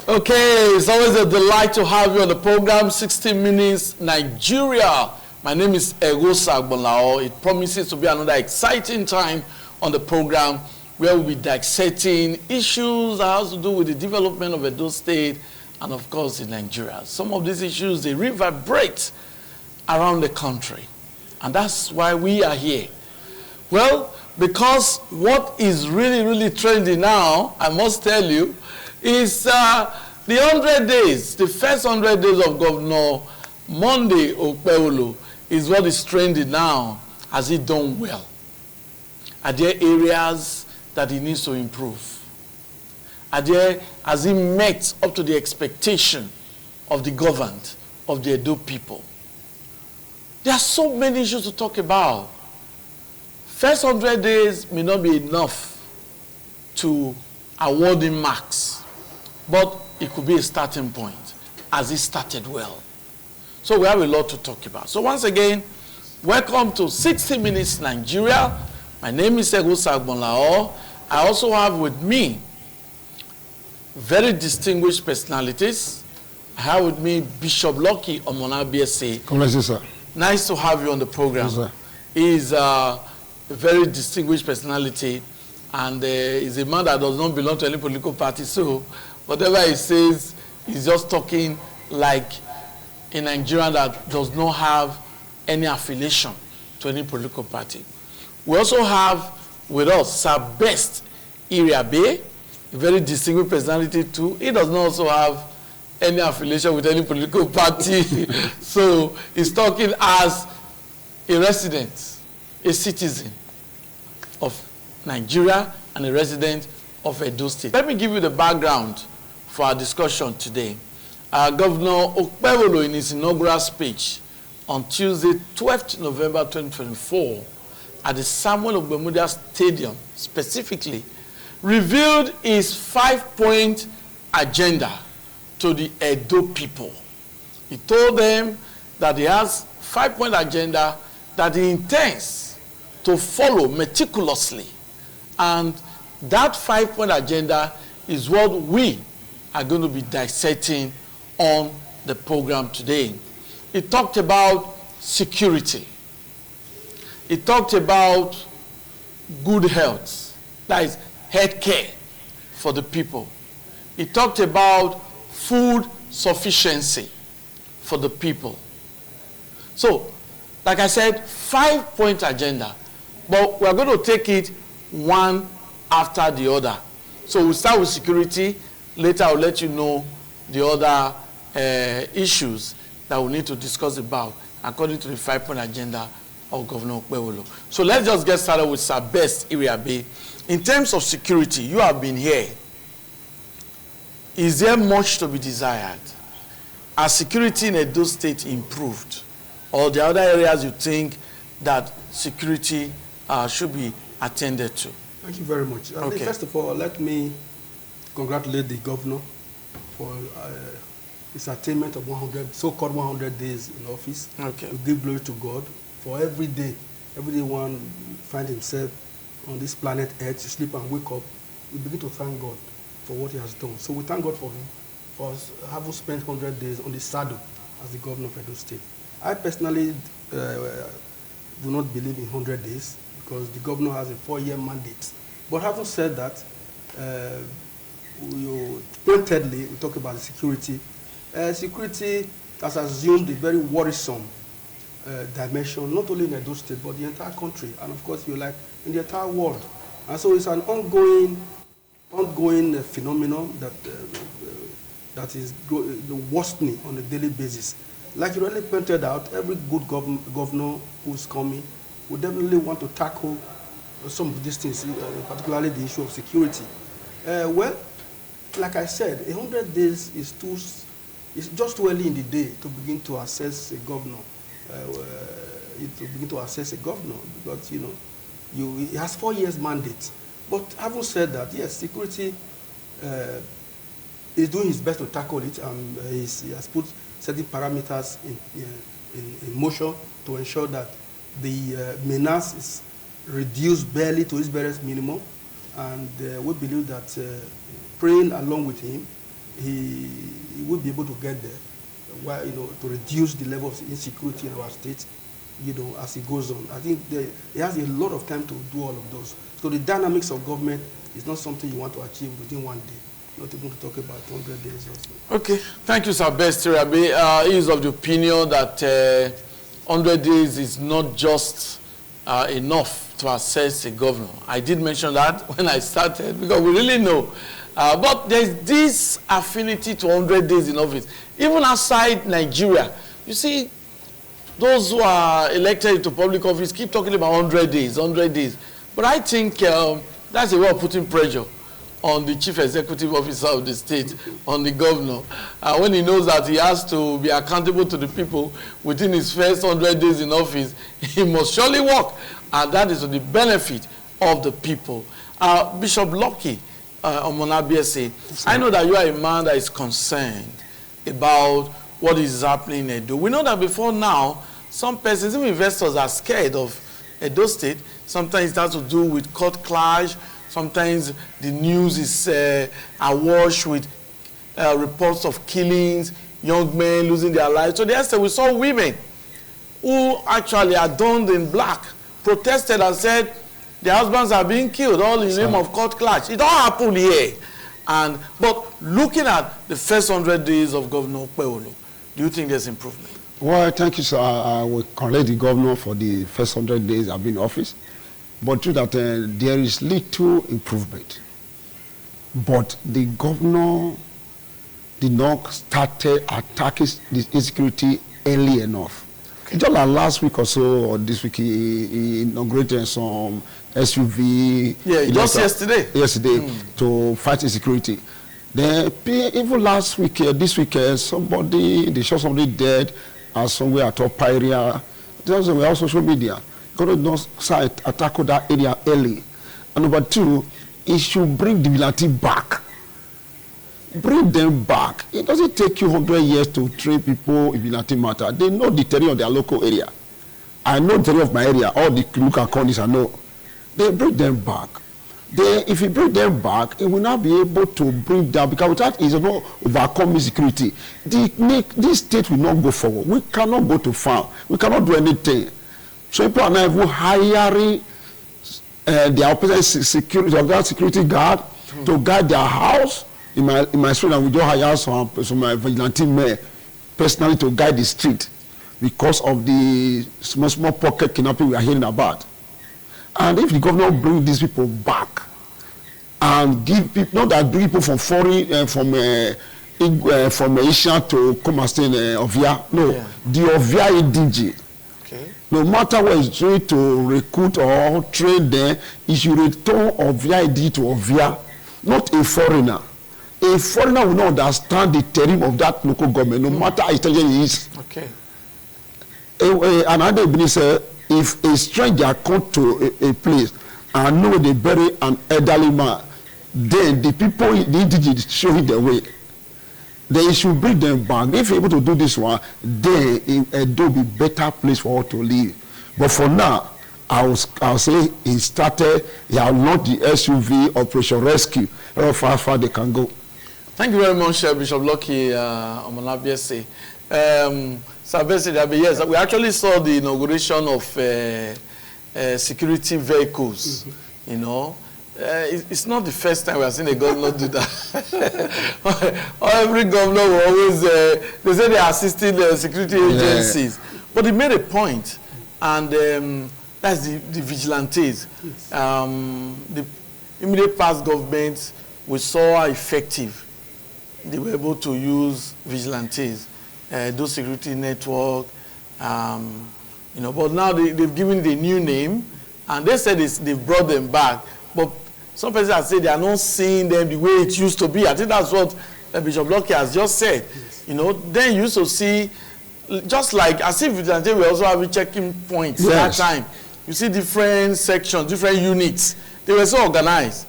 Okay, it's always a delight to have you on the program, 60 Minutes Nigeria. My name is Okpebholo. It promises to be another exciting time on the program where we'll be dissecting issues that have to do with the development of Edo State and, of course, in Nigeria. Some of these issues, they reverberate around the country. And that's why we are here. Well, because what is really trendy now, I must tell you, is the 100 days, the first 100 days of Governor Monday Okpebholo is what is trending now. Has he done well? Are there areas that he needs to improve? Has he met up to the expectation of the governed, of the Edo people? There are so many issues to talk about. First 100 days may not be enough to award him marks, but it could be a starting point as he started well. So we have a lot to talk about. So once again, welcome to 60 Minutes Nigeria. My name is Okpebholo. I also have with me very distinguished personalities. I have with me Bishop Lucky Omona BSc. Congratulations, sir. Nice to have you on the program. Yes, sir. He is a very distinguished personality, and is a man that does not belong to any political party. So whatever he says, he's just talking like a Nigerian that does not have any affiliation to any political party. We also have with us Sir Best Iriabe, a very distinguished personality too. He does not also have any affiliation with any political party. So he's talking as a resident, a citizen of Nigeria and a resident of Edo State. Let me give you the background for our discussion today. Governor Okpebholo, in his inaugural speech on Tuesday, 12th November 2024, at the Samuel Ogbemudia Stadium specifically, revealed his 5-point agenda to the Edo people. He told them that he has 5-point agenda that he intends to follow meticulously. And that 5-point agenda is what we are going to be dissecting on the program today. He talked about security. He talked about good health, that is health care for the people. He talked about food sufficiency for the people. So, like I said, 5-point agenda, but we're going to take it one after the other. So we'll start with security. Later I'll let you know the other issues that we need to discuss about according to the 5-point agenda of Governor Okpebholo. So let's just get started with Sir Best Iriabe. In terms of security, you have been here. Is there much to be desired? Has security in Edo State improved? Or the other areas you think that security should be attended to? Thank you very much. Okay. First of all, let me congratulate the governor for his attainment of 100, so-called 100 days in office. Okay. We give glory to God for every day one finds himself on this planet Earth, to sleep and wake up. We begin to thank God for what he has done. So we thank God for him, for having spent 100 days on the saddle as the governor of Edo State. I personally do not believe in 100 days because the governor has a 4-year mandate. But having said that, pointedly, we talk about the security. Security has assumed a very worrisome dimension, not only in Edo State, but the entire country, and of course, in the entire world. And so it's an ongoing phenomenon that is worsening on a daily basis. Like you really pointed out, every good governor who's coming would definitely want to tackle some of these things, particularly the issue of security. Well, like I said, 100 days is just too early in the day to begin to assess a governor. Because he has 4 years mandate. But having said that, yes, security is doing his best to tackle it, and he has put certain parameters in motion to ensure that the menace is reduced barely to its barest minimum, and we believe that praying along with him, he would be able to get there, while, to reduce the level of insecurity in our state, as he goes on. I think he has a lot of time to do all of those. So the dynamics of government is not something you want to achieve within one day. Not even to talk about 100 days or so. Okay, thank you, Sir Best Rabe. He is of the opinion that 100 days is not just enough to assess a governor. I did mention that when I started, because we really know. But there's this affinity to 100 days in office. Even outside Nigeria, you see, those who are elected to public office keep talking about 100 days, 100 days. But I think that's a way of putting pressure on the chief executive officer of the state, on the governor, when he knows that he has to be accountable to the people within his first 100 days in office, he must surely work, and that is to the benefit of the people. Bishop Lucky Omonabiese, I know that you are a man that is concerned about what is happening in Edo. We know that before now, some persons, even investors, are scared of Edo State. Sometimes it has to do with court clash. Sometimes the news is awash with reports of killings, young men losing their lives. So yesterday we saw women who actually are donned in black, protested and said their husbands are being killed, all in the name of court clash. It all happened here. But looking at the first 100 days of Governor Okpebholo, do you think there's improvement? Well, thank you, sir. I will congratulate the governor for the first 100 days I've been in office. But true that there is little improvement. But the governor did not start attacking the insecurity early enough. Okay. Just like last week or so, or this week, he inaugurated some SUV. Yeah, just yesterday. Yesterday, to fight insecurity. Then, even last week, this week, they shot somebody dead somewhere at top area. Those were on social media. God knows attack that area early. And number two, it should bring the vigilante back. Bring them back. It doesn't take you 100 years to train people in vigilante matter. They know the terrain of their local area. I know the terrain of my area. All the local counties I know. They bring them back. If you bring them back, it will not be able to bring down, because without it, not overcome insecurity. This state will not go forward. We cannot go to farm. We cannot do anything. So people are not even hiring their opposite security guard to guard their house. In my street, we don't hire some vigilante men personally to guide the street because of the small pocket kidnapping we are hearing about. And if the governor bring these people back and give people, not that bring people from foreign, from Asia to come and stay in Ovia, no, the Ovia EDG. Okay. No matter what is trying to recruit or train them, it should return Ovia EDG to Ovia, not a foreigner. A foreigner will not understand the terrain of that local government, no matter how intelligent he is. Okay. Another Ibn said, if a stranger comes to a place and know they bury an elderly man, then the people, the indigenous, show him the way. Then you should bring them back. If you're able to do this one, then it will be better place for all to live. But for now, I'll say he started, he has launched the SUV Operation Rescue. How far they can go. Thank you very much, Bishop Lucky Omonabiese. Yes, we actually saw the inauguration of security vehicles. You know, it's not the first time we have seen a governor do that. Every governor will always they say they are assisting the security agencies, but he made a point, and that's the vigilantes. Yes. The immediate past governments, we saw how effective they were able to use vigilantes. Those security network, you know, but now they've given the new name, and they said they've brought them back. But some persons have said they are not seeing them the way it used to be. I think that's what Bishop Lucky has just said. Yes. You know, then you used to see, just like as if vigilantes were also having checking points that time. You see different sections, different units. They were so organized.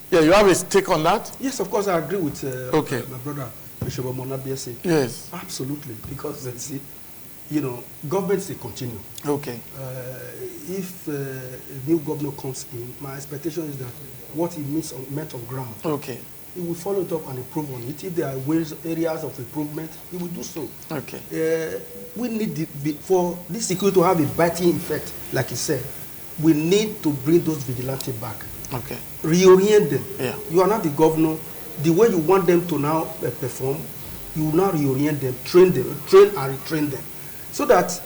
Yeah, you have a take on that? Yes, of course, I agree with my brother. Bishop Omonabiese. Yes. Absolutely. Because, see, you know, governments, they continue. Okay. If a new governor comes in, my expectation is that what he meets on ground, okay, he will follow it up and improve on it. If there are areas of improvement, he will do so. Okay. We need, for this security to have a biting effect, like he said, we need to bring those vigilantes back. Okay. Reorient them. Yeah. You are not the governor. The way you want them to now perform, you will now reorient them, train and retrain them. So that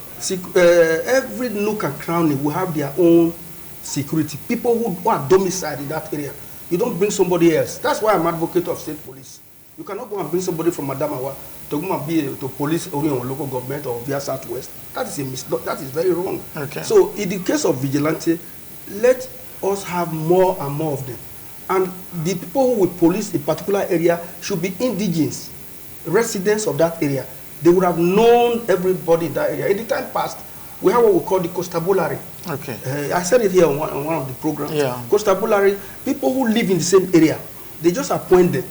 every nook and cranny will have their own security. People who are domiciled in that area. You don't bring somebody else. That's why I'm advocate of state police. You cannot go and bring somebody from Adamawa to go and be to police only on local government or via Southwest. That is that is very wrong. Okay. So in the case of vigilante, let us have more and more of them. And the people who will police a particular area should be indigenous, residents of that area. They would have known everybody in that area. In the time past, we have what we call the constabulary. Okay. I said it here on one of the programs. Yeah. Constabulary, people who live in the same area, they just appoint them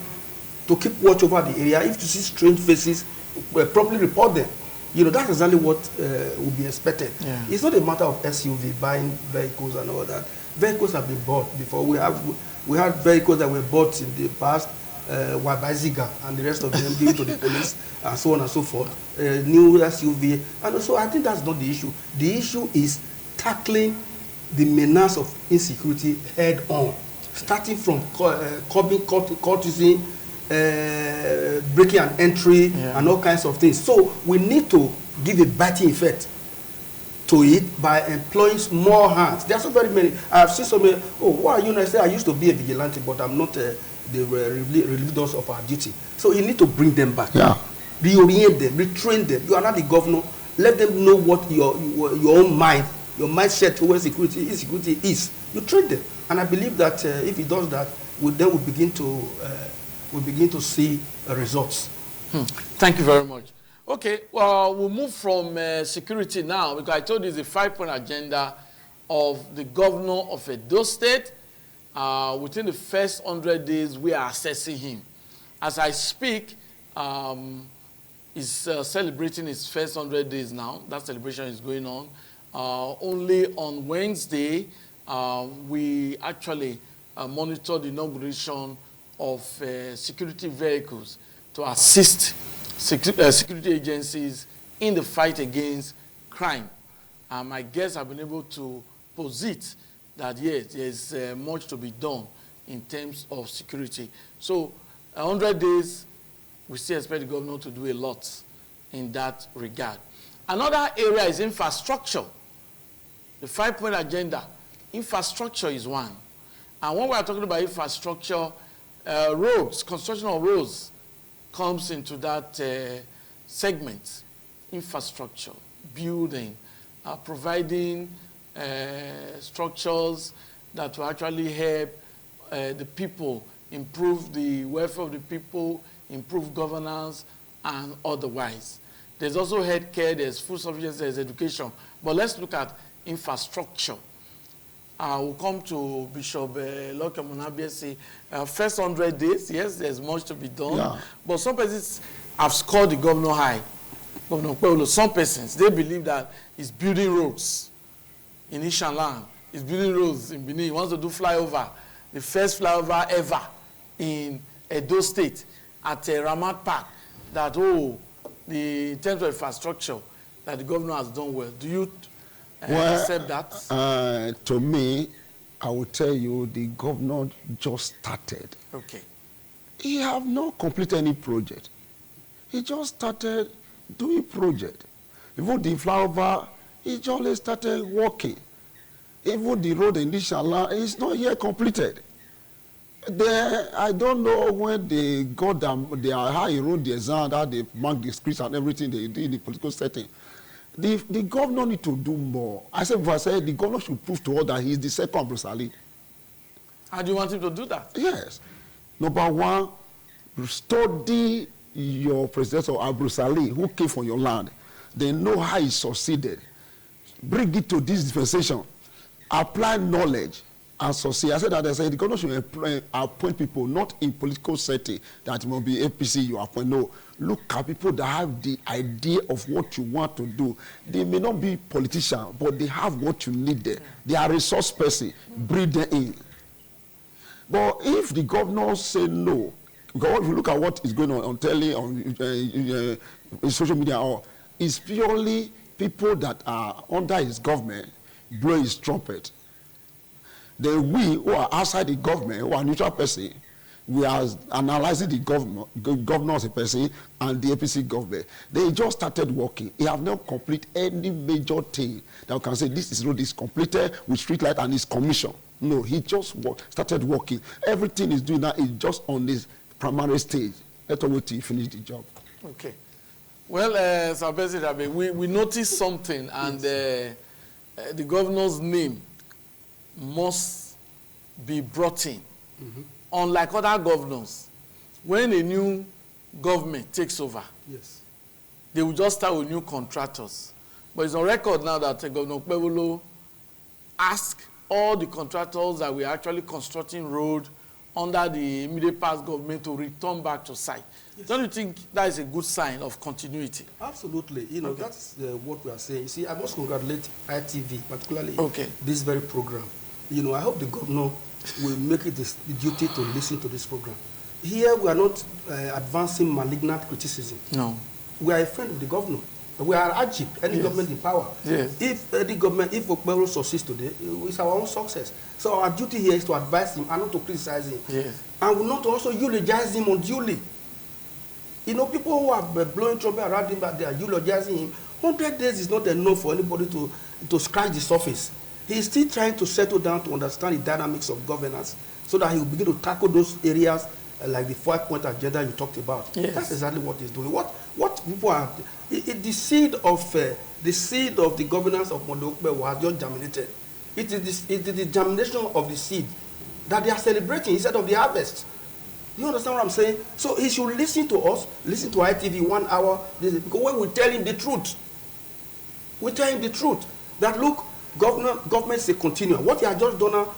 to keep watch over the area. If you see strange faces, properly report them. You know, that's exactly what would be expected. Yeah. It's not a matter of SUV, buying vehicles and all that. Vehicles have been bought before. We had vehicles that were bought in the past, by Ziga and the rest of them given to the police and so on and so forth. New SUV. And so I think that's not the issue. The issue is tackling the menace of insecurity head on, starting from curbing courtesy, breaking and entry, and all kinds of things. So we need to give a biting effect to it by employing more hands. There are so very many. I have seen so many. Oh, why are you not? I say I used to be a vigilante, but I'm not. They were relieved us of our duty. So you need to bring them back. Yeah. Reorient them, retrain them. You are not the governor. Let them know what your own mind, your mindset towards insecurity is. You train them, and I believe that if he does that, then we begin to see results. Thank you very much. Okay, well, we'll move from security now, because I told you it's a 5-point agenda of the governor of Edo State. Within the first 100 days, we are assessing him. As I speak, he's celebrating his first 100 days now. That celebration is going on. Only on Wednesday, we actually monitored the inauguration of security vehicles to assist security agencies in the fight against crime. My guests have been able to posit that, yes, there's much to be done in terms of security. So 100 days, we still expect the governor to do a lot in that regard. Another area is infrastructure. The 5-point agenda, infrastructure is one. And when we are talking about infrastructure, roads, construction of roads comes into that segment. Infrastructure, building, providing structures that will actually help the people, improve the welfare of the people, improve governance, and otherwise. There's also healthcare, there's food sufficiency, there's education. But let's look at infrastructure. We'll come to Bishop Loke Munabiesi. First 100 days, yes, there's much to be done. Yeah. But some persons have scored the governor high. Governor Okpebholo, some persons, they believe that he's building roads in Ishanland. He's building roads in Benin. He wants to do flyover, the first flyover ever in Edo State at Ramat Park. That, in terms of infrastructure, that the governor has done well. Do you accept that? To me, I will tell you, the governor just started. Okay. He have not completed any project. He just started doing project. Even the flyover, he just started working. Even the road in Ishala is not yet completed. I don't know when they got them, how he wrote the exam, how they marked the scripts and everything they did in the political setting. The governor need to do more. I said the governor should prove to all that he is the second Brusali. How do you want him to do that? Yes. Number one, study your predecessor, Brusali, who came from your land. They know how he succeeded. Bring it to this dispensation. Apply knowledge and succeed. I said that the governor should appoint people, not in political setting, that it must be APC you appoint. No. Look at people that have the idea of what you want to do. They may not be politicians, but they have what you need there. They are resource person. Bring them in. But if the governor say no, Because if you look at what is going on telly, on social media, or it's purely people that are under his government blow his trumpet. Then we who are outside the government, who are neutral person, we are analyzing the governor as a person and the APC government. They just started working. They have not completed any major thing that we can say this road is completed with street light and it's commissioned. No, he just started working. Everything he's doing now is just on this primary stage. Let's wait till he finish the job. Okay. Well, Sir President, we noticed something, and the governor's name must be brought in. Mm-hmm. Unlike other governors, when a new government takes over, yes, they will just start with new contractors. But it's on record now that Governor Okpebholo asked all the contractors that were actually constructing road under the immediate past government to return back to site. Yes. Don't you think that is a good sign of continuity? Absolutely. You know, okay. That's what we are saying. You see, I must congratulate ITV, particularly okay. this very program. You know, I hope the governor will make it the duty to listen to this program. Here, we are not advancing malignant criticism. No. We are a friend of the governor. We are Ajib, any yes. government in power. Yes. If the government, if Okpebholo succeeds today, it's our own success. So our duty here is to advise him and not to criticize him. Yes. And not to also eulogize him unduly. You know, people who are blowing trouble around him, but they are eulogizing him. 100 days is not enough for anybody to scratch the surface. He is still trying to settle down to understand the dynamics of governance so that he will begin to tackle those areas like the 5-point agenda you talked about. Yes. That's exactly what he's doing. What people are, the seed of the governance of Okpebholo has just germinated. It is the germination of the seed that they are celebrating instead of the harvest. You understand what I'm saying? So he should listen to us, listen to ITV 1 hour, because when we tell him the truth, that look, government is a continuum. What he has just done now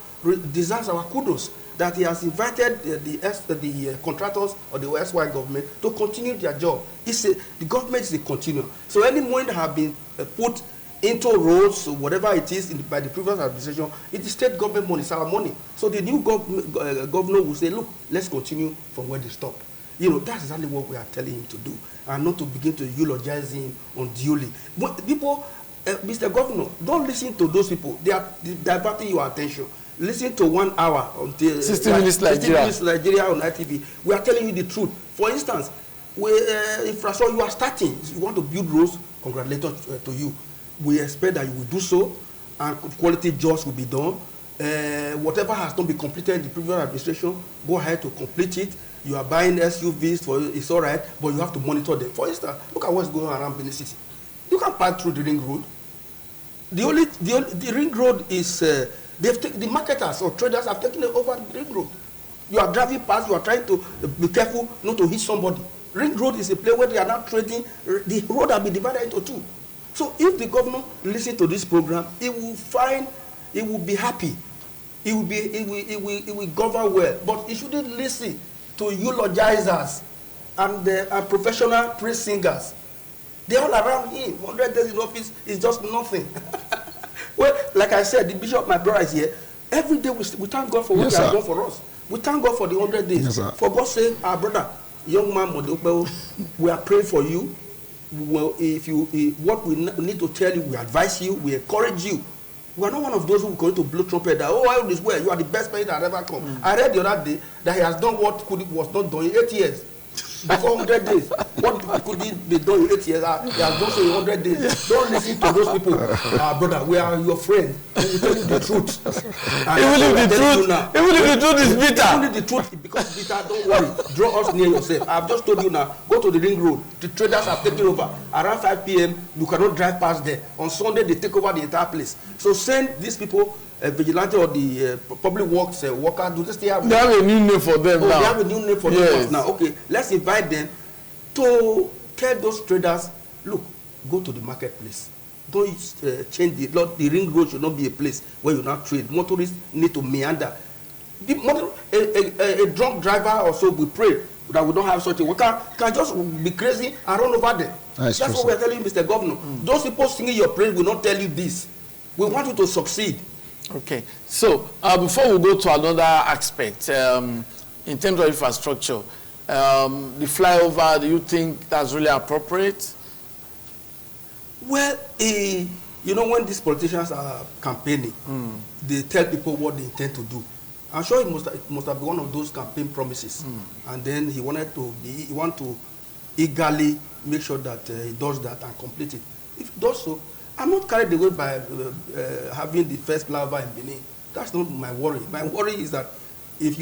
deserves our kudos, that he has invited the contractors or the SY government to continue their job. The government is a continuum. So any money that have been put into roads, or whatever it is by the previous administration, it is state government money, it's our money. So the new governor will say, look, let's continue from where they stopped. You know, that's exactly what we are telling him to do, and not to begin to eulogize him unduly. But people, Mr. Governor, don't listen to those people. They are diverting your attention. Listen to 1 hour until 60 minutes Nigeria on ITV. We are telling you the truth. For instance, infrastructure you are starting, you want to build roads, congratulations to you. We expect that you will do so, and quality jobs will be done. Whatever has not been completed in the previous administration, go ahead to complete it. You are buying SUVs for it's all right, but you have to monitor them. For instance, look at what's going on around Benin City. You can pass through the ring road. The ring road is the marketers or traders have taken over the ring road. You are driving past, you are trying to be careful not to hit somebody. Ring road is a place where they are now trading. The road has been divided into two. So if the governor listens to this program, he will be happy. He will govern well. But he shouldn't listen to eulogizers and professional praise singers. They're all around him. 100 days in office is just nothing. Well, like I said, the bishop, my brother, is here. Every day we thank God for what he has done for us. We thank God for the 100 days. Yes, for God's sake, our brother, young man, we are praying for you. Well, what we need to tell you, we advise you, we encourage you. We are not one of those who are going to blow trumpet that, oh, this way, you are the best person that ever come. I read the other day that he has done what was not done in 8 years. Before 100 days. What could it be done in 8 years? He has done so in 100 days. Don't listen to those people. Brother, we are your friend. We will tell you the truth. Even if the truth is bitter. Even if the truth becomes bitter, don't worry. Draw us near yourself. I have just told you now, go to the ring road. The traders have taken over. Around 5 p.m., you cannot drive past there. On Sunday, they take over the entire place. So send these people, vigilante or the public works worker, do they still have? They have a new name for them now. They have a new name for them now. Okay, let's invite them to tell those traders, look, go to the marketplace. Don't change the ring road should not be a place where you now trade. Motorists need to meander. A drunk driver or so, we pray that we don't have such a we can just be crazy and run over them. That's what we're telling you, Mr. Governor. Those people singing your praise will not tell you this. We want you to succeed. Okay, so before we go to another aspect, in terms of infrastructure, The flyover, do you think that's really appropriate? Well, you know, when these politicians are campaigning, they tell people what they intend to do. I'm sure it must have been one of those campaign promises. And then he want to eagerly make sure that he does that and complete it. If he does so, I'm not carried away by having the first flyover in Benin. That's not my worry. My worry is that if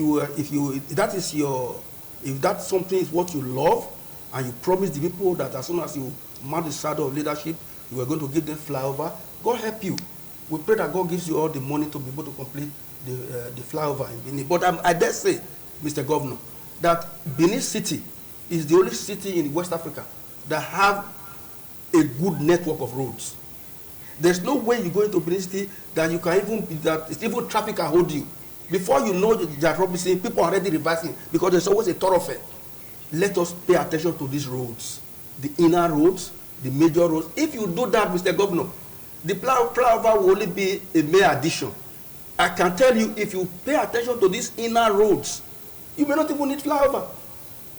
that's something is what you love, and you promise the people that as soon as you mount the saddle of leadership, you are going to give them flyover, God help you. We pray that God gives you all the money to be able to complete the flyover in Benin. But I dare say, Mr. Governor, that Benin City is the only city in West Africa that have a good network of roads. There's no way you go into Benin City that you can even traffic can hold you. Before you know that Robinson, people are already reversing because there's always a thoroughfare. Let us pay attention to these roads, the inner roads, the major roads. If you do that, Mr. Governor, the flyover will only be a mere addition. I can tell you, if you pay attention to these inner roads, you may not even need flyover.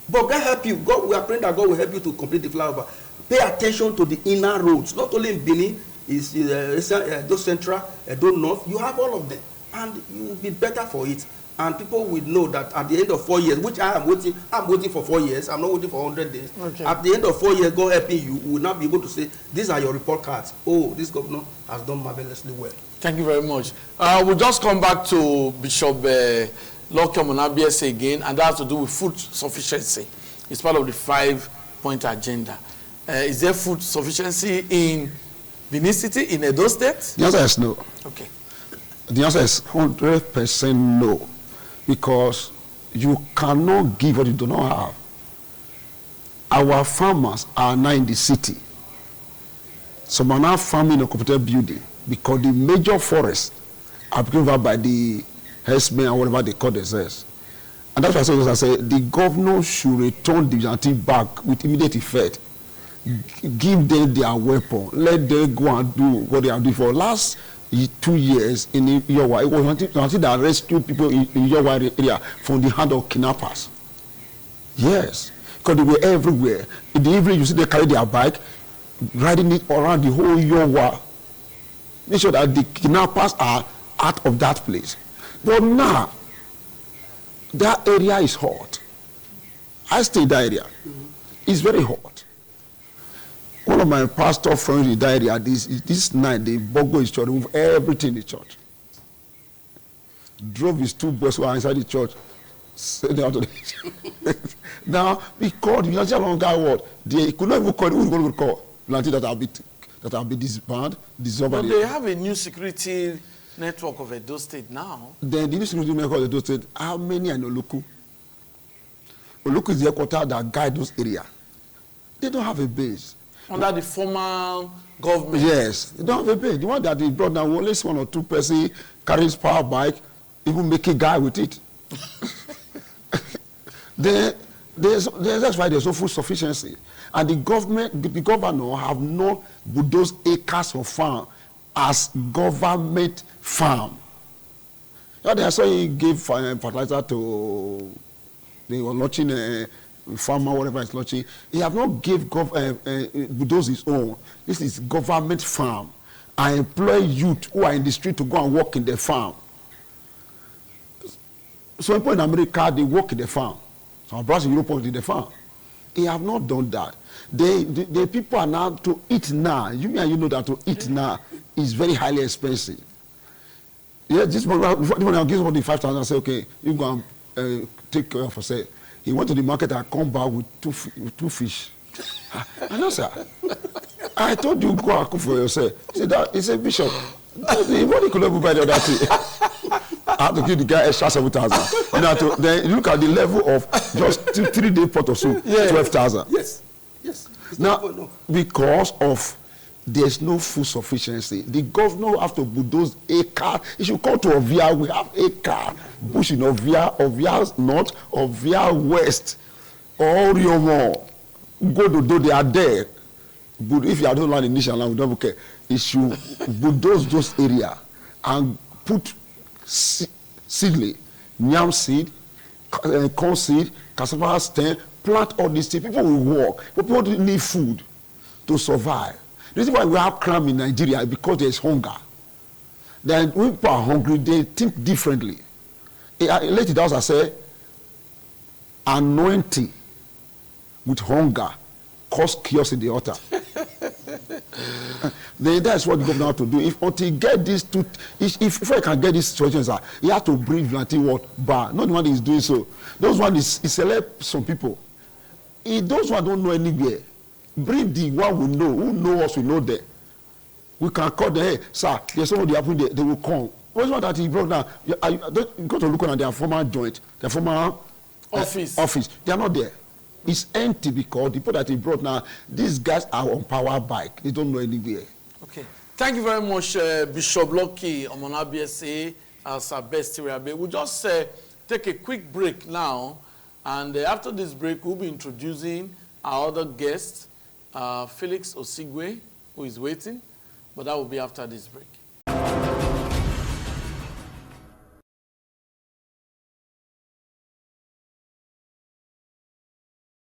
But God help you. We are praying that God will help you to complete the flyover. Pay attention to the inner roads, not only in Benin, those central, those north. You have all of them, and you will be better for it. And people will know that at the end of 4 years, which I'm waiting for 4 years. I'm not waiting for 100 days. Okay. At the end of 4 years, God helping you, will now be able to say, these are your report cards. Oh, this governor has done marvelously well. Thank you very much. We'll just come back to Bishop Lokion again, and that has to do with food sufficiency. It's part of the 5-point agenda. Is there food sufficiency in Benin City, in Edo State? The answer is no. Okay. The answer is 100% no. Because you cannot give what you do not have. Our farmers are now in the city. Some are now farming a computer building because the major forests are given over by the herdsmen and whatever they call themselves. And that's why I say the governor should return the vigilante back with immediate effect. Give them their weapon. Let them go and do what they are doing for last 2 years in Yowa. It was until they rescued people in Yowa area from the hand of kidnappers. Yes, because they were everywhere. In the evening, you see they carry their bike, riding it around the whole Yowa. Make sure that the kidnappers are out of that place. But now, that area is hot. I stay in that area. It's very hot. One of my pastor friends in that area, this night, they burgled his church, removed everything in the church. Drove his 2 boys who are inside the church, sent them out of the church. Now, because the vigilante along that word, they could not even call, who going to call? Vigilante that have been disbanded, dissolved. But they have a new security network of Edo State now. Then the new security network of Edo State, how many are in Oluku? Oluku is the headquarters that guide those areas. They don't have a base. Under the former government? Yes. They don't have a base. The one that they brought now, only 1 or 2 persons carries power bike, even make a guy with it. That's why there's no food sufficiency. And the governor have not bulldozed acres of farm as government farm. You know, they saw he gave fertilizer to, they were launching a farmer, whatever is launching. He have not give bulldoze his own. This is government farm. I employ youth who are in the street to go and work in the farm. Some people in America, they work in the farm. Some brothers in Europe work in the farm. He have not done that. The people are now to eat now. You know that to eat now is very highly expensive. Yeah, this one I'll give somebody 5,000 and say, okay, you go and take care of yourself. He went to the market and come back with two fish. I know, sir. I told you go and cook for yourself. He said, Bishop, nobody could ever buy the other thing. I had to give the guy extra 7,000. Then look at the level of just 3 days pot of soup, 12,000. Yes. Now, because of there's no food sufficiency, the governor have to bulldoze acre. He should come to Ovia. We have acre. Bush in Ovia North, Ovia West, all Riomo. Go to do, they are there. But if you don't land initial land, we don't care. He should bulldoze those areas and put seedling, yam seed, corn seed, cassava stem, plant all these things. People will work. People need food to survive. The reason why we have crime in Nigeria is because there's hunger. Then when people are hungry, they think differently. Later, that was I say, anointing with hunger cause chaos in the altar. Then that's what the governor have to do. If until he get these two, if I can get these situations, he have to bring until what bar. Not the one that is doing so. Those one is select some people. Those one don't know anywhere. Bring the one we know, who know us, we know them. We can call them, hey, sir, there's somebody happening there, they will come. What's one that he brought now? You go to look at their former joint, their former office. They are not there. It's empty because the people that he brought now, these guys are on power bike. They don't know anywhere. Okay. Thank you very much, Bishop Lucky Omona BSA, as our best Rabe. We'll just take a quick break now. And after this break, we'll be introducing our other guest, Felix Osigwe, who is waiting. But that will be after this break.